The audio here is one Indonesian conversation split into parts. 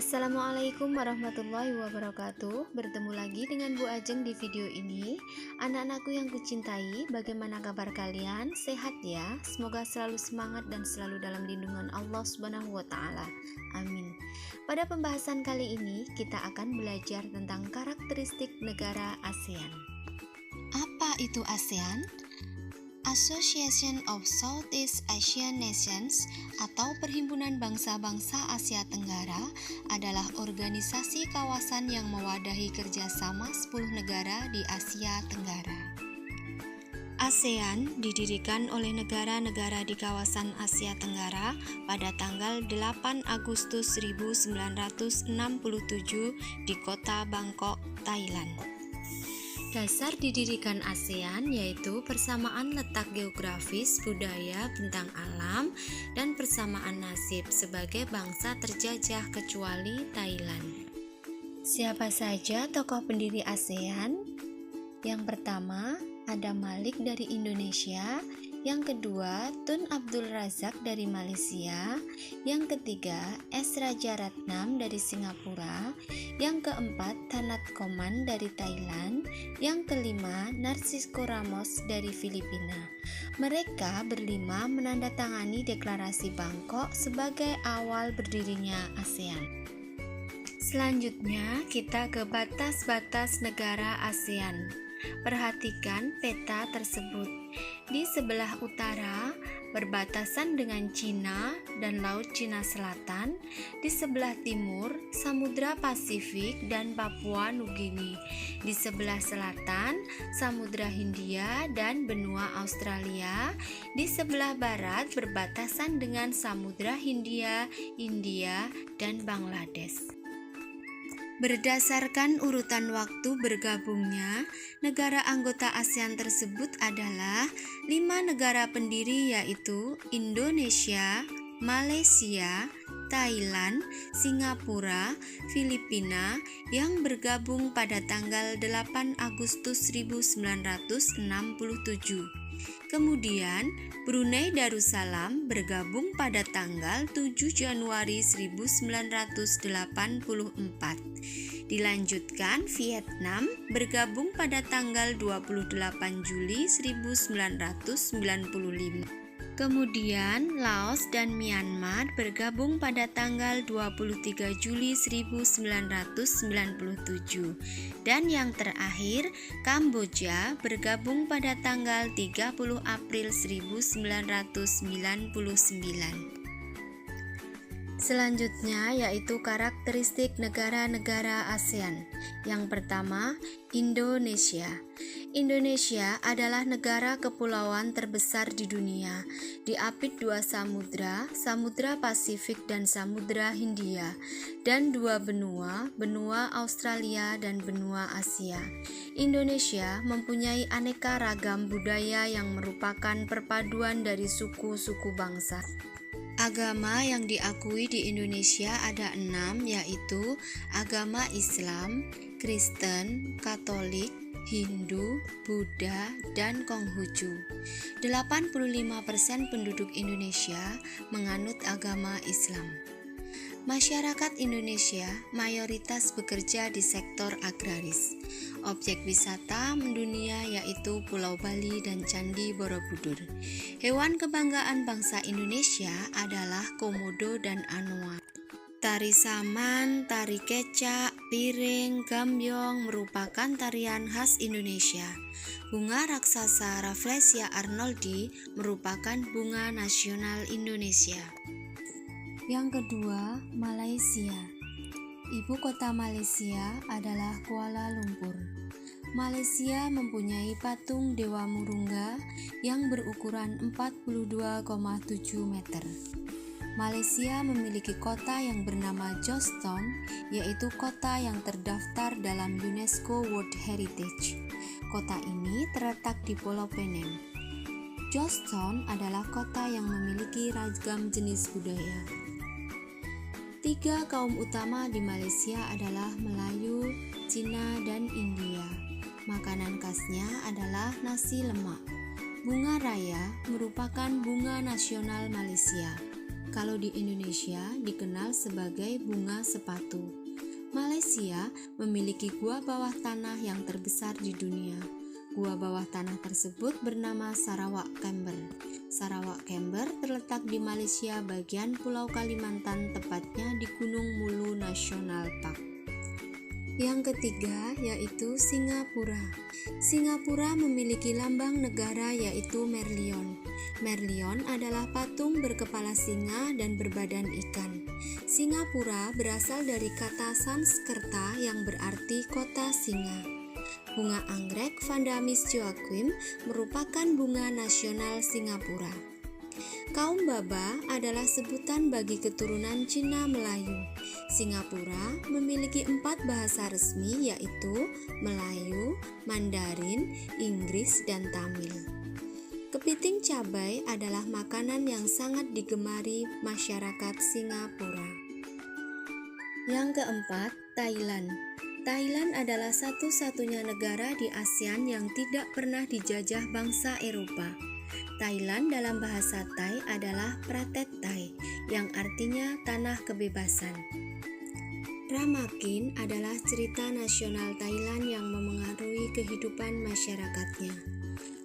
Assalamualaikum warahmatullahi wabarakatuh. Bertemu lagi dengan Bu Ajeng di video ini. Anak-anakku yang kucintai, bagaimana kabar kalian? Sehat ya? Semoga selalu semangat dan selalu dalam lindungan Allah Subhanahu wa taala. Amin. Pada pembahasan kali ini, kita akan belajar tentang karakteristik negara ASEAN. Apa itu ASEAN? Association of Southeast Asian Nations atau Perhimpunan Bangsa-Bangsa Asia Tenggara adalah organisasi kawasan yang mewadahi kerjasama 10 negara di Asia Tenggara. ASEAN didirikan oleh negara-negara di kawasan Asia Tenggara pada tanggal 8 Agustus 1967 di kota Bangkok, Thailand. Dasar didirikan ASEAN yaitu persamaan letak geografis, budaya, bentang alam, dan persamaan nasib sebagai bangsa terjajah kecuali Thailand. Siapa saja tokoh pendiri ASEAN? Yang pertama, Adam Malik dari Indonesia. Yang kedua, Tun Abdul Razak dari Malaysia. Yang ketiga, S. Rajaratnam dari Singapura. Yang keempat, Thanat Khoman dari Thailand. Yang kelima, Narcisco Ramos dari Filipina. Mereka berlima menandatangani deklarasi Bangkok sebagai awal berdirinya ASEAN. Selanjutnya, kita ke batas-batas negara ASEAN. Perhatikan peta tersebut. Di sebelah utara berbatasan dengan Cina dan Laut Cina Selatan, di sebelah timur Samudra Pasifik dan Papua Nugini, di sebelah selatan Samudra Hindia dan benua Australia, di sebelah barat berbatasan dengan Samudra Hindia, India, dan Bangladesh. Berdasarkan urutan waktu bergabungnya, negara anggota ASEAN tersebut adalah 5 negara pendiri yaitu Indonesia, Malaysia, Thailand, Singapura, Filipina yang bergabung pada tanggal 8 Agustus 1967. Kemudian, Brunei Darussalam bergabung pada tanggal 7 Januari 1984. Dilanjutkan, Vietnam bergabung pada tanggal 28 Juli 1995. Kemudian, Laos dan Myanmar bergabung pada tanggal 23 Juli 1997. Dan yang terakhir, Kamboja bergabung pada tanggal 30 April 1999. Selanjutnya yaitu karakteristik negara-negara ASEAN. Yang pertama, Indonesia. Indonesia adalah negara kepulauan terbesar di dunia, diapit 2 samudra, Samudra Pasifik dan Samudra Hindia, dan 2 benua, benua Australia dan benua Asia. Indonesia mempunyai aneka ragam budaya yang merupakan perpaduan dari suku-suku bangsa. Agama yang diakui di Indonesia ada 6, yaitu agama Islam, Kristen, Katolik, Hindu, Buddha, dan Konghucu. 85% penduduk Indonesia menganut agama Islam. Masyarakat Indonesia mayoritas bekerja di sektor agraris. Objek wisata mendunia yaitu Pulau Bali dan Candi Borobudur. Hewan kebanggaan bangsa Indonesia adalah komodo dan anoa. Tari saman, tari kecak, piring, gambyong merupakan tarian khas Indonesia. Bunga raksasa Rafflesia arnoldi merupakan bunga nasional Indonesia. Yang kedua, Malaysia. Ibu kota Malaysia adalah Kuala Lumpur. Malaysia mempunyai patung Dewa Murungga yang berukuran 42,7 meter. Malaysia memiliki kota yang bernama Johnston, yaitu kota yang terdaftar dalam UNESCO World Heritage. Kota ini terletak di Pulau Penang. Johnston adalah kota yang memiliki ragam jenis budaya. 3 kaum utama di Malaysia adalah Melayu, Cina, dan India. Makanan khasnya adalah nasi lemak. Bunga raya merupakan bunga nasional Malaysia. Kalau di Indonesia dikenal sebagai bunga sepatu. Malaysia memiliki gua bawah tanah yang terbesar di dunia. Gua bawah tanah tersebut bernama Sarawak Chamber. Sarawak Chamber terletak di Malaysia bagian Pulau Kalimantan, tepatnya di Gunung Mulu National Park. Yang ketiga yaitu Singapura. Singapura memiliki lambang negara yaitu Merlion. Merlion adalah patung berkepala singa dan berbadan ikan. Singapura berasal dari kata Sanskerta yang berarti kota singa. Bunga anggrek Vandamis Joaquim merupakan bunga nasional Singapura. Kaum Baba adalah sebutan bagi keturunan Cina Melayu. Singapura memiliki 4 bahasa resmi yaitu Melayu, Mandarin, Inggris, dan Tamil. Kepiting cabai adalah makanan yang sangat digemari masyarakat Singapura. Yang keempat, Thailand. Thailand adalah satu-satunya negara di ASEAN yang tidak pernah dijajah bangsa Eropa. Thailand dalam bahasa Thai adalah Pratet Thai, yang artinya tanah kebebasan. Ramakin adalah cerita nasional Thailand yang memengaruhi kehidupan masyarakatnya.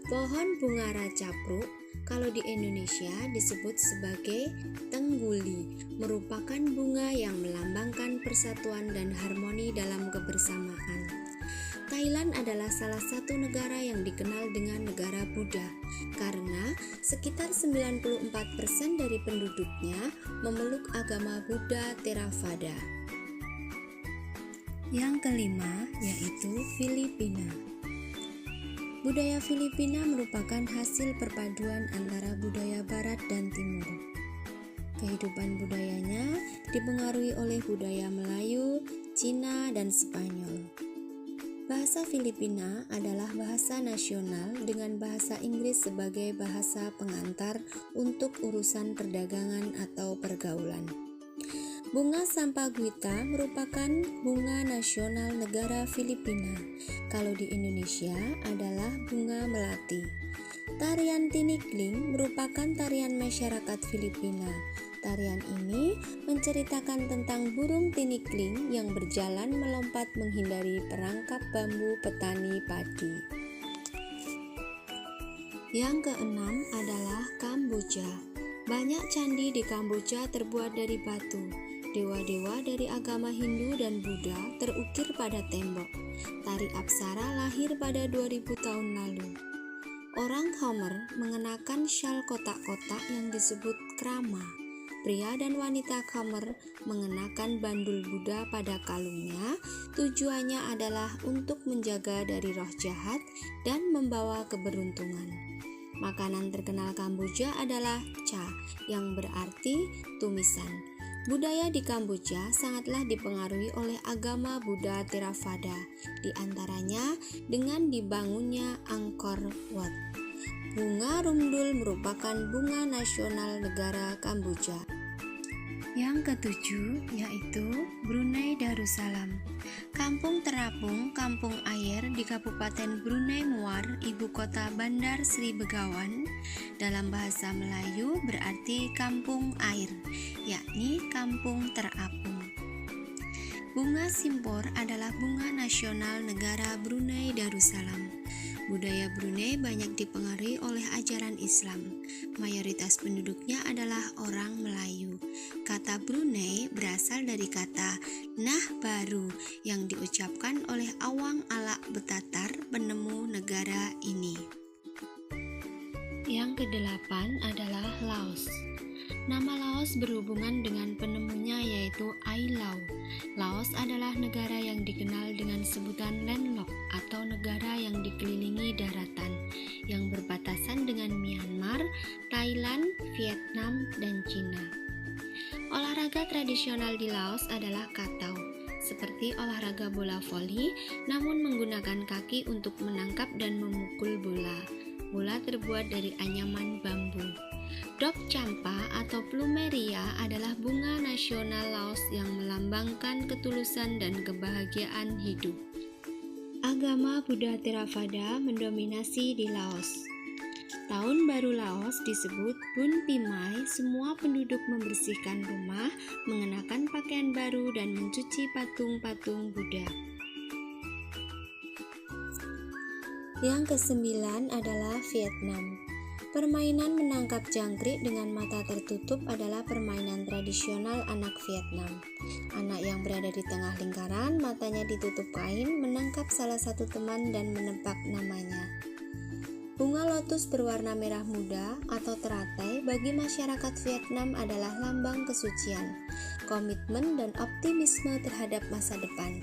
Pohon bunga racapruk, kalau di Indonesia disebut sebagai tengguli, merupakan bunga yang melambangkan persatuan dan harmoni dalam kebersamaan. Thailand adalah salah satu negara yang dikenal dengan negara Buddha karena sekitar 94% dari penduduknya memeluk agama Buddha Theravada. Yang kelima yaitu Filipina. Budaya Filipina merupakan hasil perpaduan antara budaya barat dan timur. Kehidupan budayanya dipengaruhi oleh budaya Melayu, Cina, dan Spanyol. Bahasa Filipina adalah bahasa nasional dengan bahasa Inggris sebagai bahasa pengantar untuk urusan perdagangan atau pergaulan. Bunga Sampaguita merupakan bunga nasional negara Filipina. Kalau di Indonesia adalah bunga melati. Tarian tinikling merupakan tarian masyarakat Filipina. Tarian ini menceritakan tentang burung tinikling yang berjalan melompat menghindari perangkap bambu petani padi. Yang keenam adalah Kamboja. Banyak candi di Kamboja terbuat dari batu. Dewa-dewa dari agama Hindu dan Buddha terukir pada tembok. Tari Apsara lahir pada 2000 tahun lalu. Orang Khmer mengenakan syal kotak-kotak yang disebut krama. Pria dan wanita Khmer mengenakan bandul Buddha pada kalungnya. Tujuannya adalah untuk menjaga dari roh jahat dan membawa keberuntungan. Makanan terkenal Kamboja adalah cha, yang berarti tumisan. Budaya di Kamboja sangatlah dipengaruhi oleh agama Buddha Theravada, di antaranya dengan dibangunnya Angkor Wat. Bunga rumdul merupakan bunga nasional negara Kamboja. Yang ketujuh yaitu Brunei Darussalam. Kampung terapung, kampung air di Kabupaten Brunei Muar, ibu kota Bandar Sri Begawan. Dalam bahasa Melayu berarti kampung air, yakni kampung terapung. Bunga simpor adalah bunga nasional negara Brunei Darussalam. Budaya Brunei banyak dipengaruhi oleh ajaran Islam. Mayoritas penduduknya adalah orang Melayu. Kata Brunei berasal dari kata nah baru yang diucapkan oleh Awang Alak Betatar, penemu negara ini. Yang kedelapan adalah Laos. Nama Laos berhubungan dengan penemunya yaitu Ai Lau. Laos adalah negara yang dikenal dengan sebutan landlocked atau negara yang dikelilingi daratan, yang berbatasan dengan Myanmar, Thailand, Vietnam, dan Cina. Olahraga tradisional di Laos adalah katau, seperti olahraga bola voli, namun menggunakan kaki untuk menangkap dan memukul bola. Bola terbuat dari anyaman bambu. Dok Champa atau Plumeria adalah bunga nasional Laos yang melambangkan ketulusan dan kebahagiaan hidup. Agama Buddha Theravada mendominasi di Laos. Tahun baru Laos disebut Bun Pimai. Semua penduduk membersihkan rumah, mengenakan pakaian baru, dan mencuci patung-patung Buddha. Yang kesembilan adalah Vietnam. Permainan menangkap jangkrik dengan mata tertutup adalah permainan tradisional anak Vietnam. Anak yang berada di tengah lingkaran, matanya ditutup kain, menangkap salah satu teman dan menebak namanya. Bunga lotus berwarna merah muda atau teratai bagi masyarakat Vietnam adalah lambang kesucian, komitmen, dan optimisme terhadap masa depan.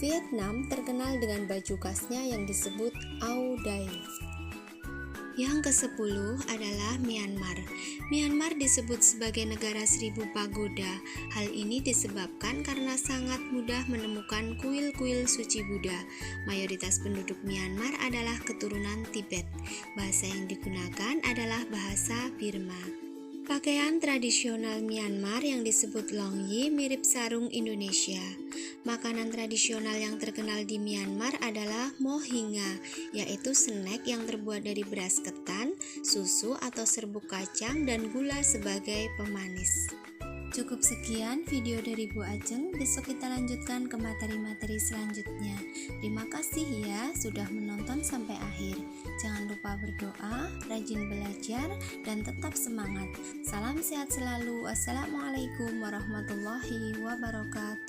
Vietnam terkenal dengan baju khasnya yang disebut Áo Dai. Yang ke-10 adalah Myanmar. Myanmar disebut sebagai negara 1000 pagoda. Hal ini disebabkan karena sangat mudah menemukan kuil-kuil suci Buddha. Mayoritas penduduk Myanmar adalah keturunan Tibet. Bahasa yang digunakan adalah bahasa Burma. Pakaian tradisional Myanmar yang disebut Longyi mirip sarung Indonesia. Makanan tradisional yang terkenal di Myanmar adalah mohinga, yaitu snack yang terbuat dari beras ketan, susu atau serbuk kacang, dan gula sebagai pemanis. Cukup sekian video dari Bu Ajeng, besok kita lanjutkan ke materi-materi selanjutnya. Terima kasih ya sudah menonton sampai akhir. Jangan lupa berdoa, rajin belajar, dan tetap semangat. Salam sehat selalu. Wassalamualaikum warahmatullahi wabarakatuh.